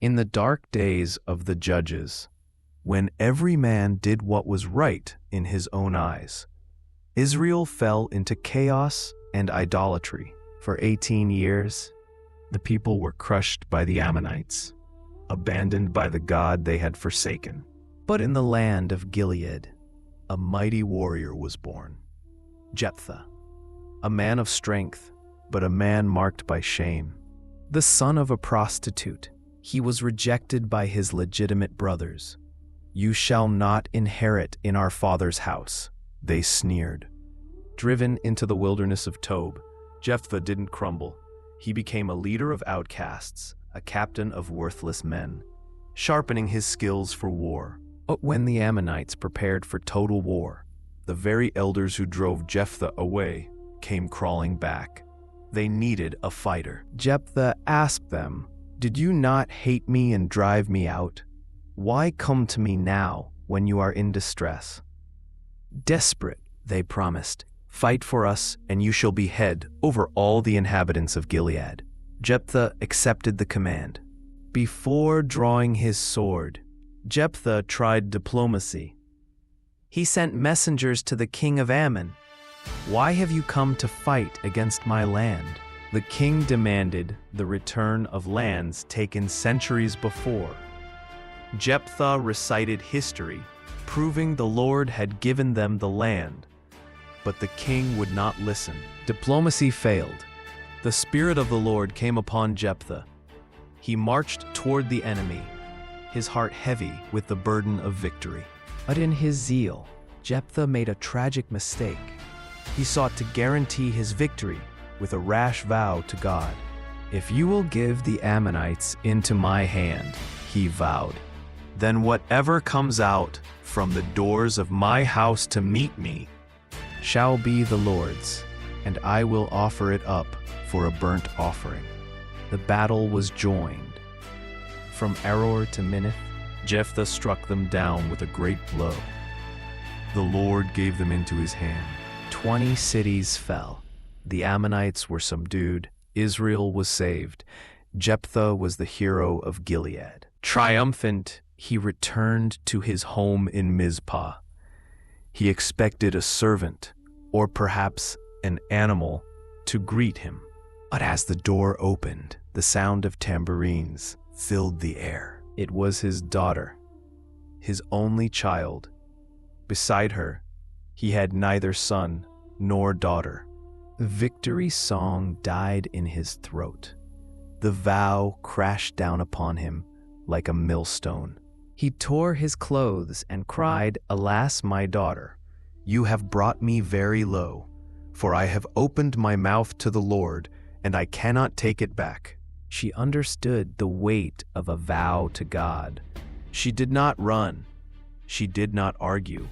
In the dark days of the judges, when every man did what was right in his own eyes, Israel fell into chaos and idolatry. For 18 years, the people were crushed by the Ammonites, abandoned by the God they had forsaken. But in the land of Gilead, a mighty warrior was born, Jephthah, a man of strength, but a man marked by shame. The son of a prostitute, he was rejected by his legitimate brothers. "You shall not inherit in our father's house," they sneered. Driven into the wilderness of Tob, Jephthah didn't crumble. He became a leader of outcasts, a captain of worthless men, sharpening his skills for war. But when the Ammonites prepared for total war, the very elders who drove Jephthah away came crawling back. They needed a fighter. Jephthah asked them, "Did you not hate me and drive me out? Why come to me now when you are in distress?" Desperate, they promised, "Fight for us, and you shall be head over all the inhabitants of Gilead." Jephthah accepted the command. Before drawing his sword, Jephthah tried diplomacy. He sent messengers to the king of Ammon. "Why have you come to fight against my land?" The king demanded the return of lands taken centuries before. Jephthah recited history, proving the Lord had given them the land. But the king would not listen. Diplomacy failed. The Spirit of the Lord came upon Jephthah. He marched toward the enemy, his heart heavy with the burden of victory. But in his zeal, Jephthah made a tragic mistake. He sought to guarantee his victory with a rash vow to God. "If you will give the Ammonites into my hand," he vowed, "then whatever comes out from the doors of my house to meet me shall be the Lord's, and I will offer it up for a burnt offering." The battle was joined. From Aror to Minnith, Jephthah struck them down with a great blow. The Lord gave them into his hand. 20 cities fell. The Ammonites were subdued. Israel was saved. Jephthah was the hero of Gilead. Triumphant, he returned to his home in Mizpah. He expected a servant, or perhaps an animal, to greet him. But as the door opened, the sound of tambourines filled the air. It was his daughter, his only child. Beside her, he had neither son nor daughter. The victory song died in his throat. The vow crashed down upon him like a millstone. He tore his clothes and cried, "Alas, my daughter, you have brought me very low, for I have opened my mouth to the Lord, and I cannot take it back." She understood the weight of a vow to God. She did not run. She did not argue.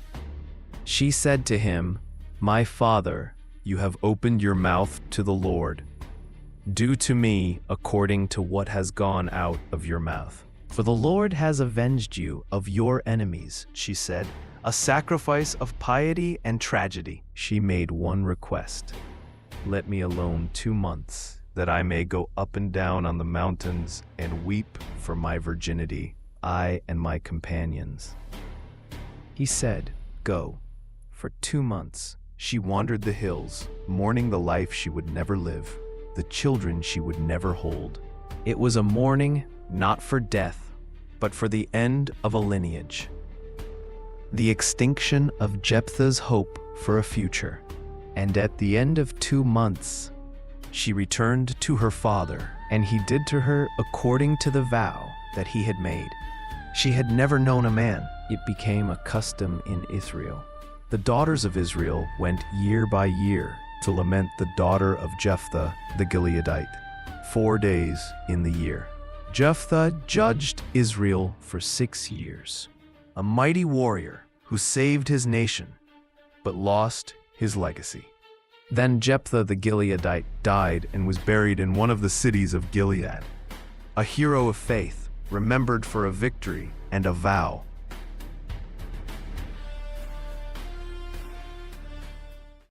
She said to him, "My father, you have opened your mouth to the Lord. Do to me according to what has gone out of your mouth. For the Lord has avenged you of your enemies," she said, "a sacrifice of piety and tragedy." She made one request: "Let me alone 2 months, that I may go up and down on the mountains and weep for my virginity, I and my companions." He said, "Go." For 2 months, she wandered the hills, mourning the life she would never live, the children she would never hold. It was a mourning not for death, but for the end of a lineage. The extinction of Jephthah's hope for a future. And at the end of 2 months, she returned to her father, and he did to her according to the vow that he had made. She had never known a man. It became a custom in Israel. The daughters of Israel went year by year to lament the daughter of Jephthah the Gileadite, 4 days in the year. Jephthah judged Israel for 6 years, a mighty warrior who saved his nation, but lost his legacy. Then Jephthah the Gileadite died and was buried in one of the cities of Gilead, a hero of faith, remembered for a victory and a vow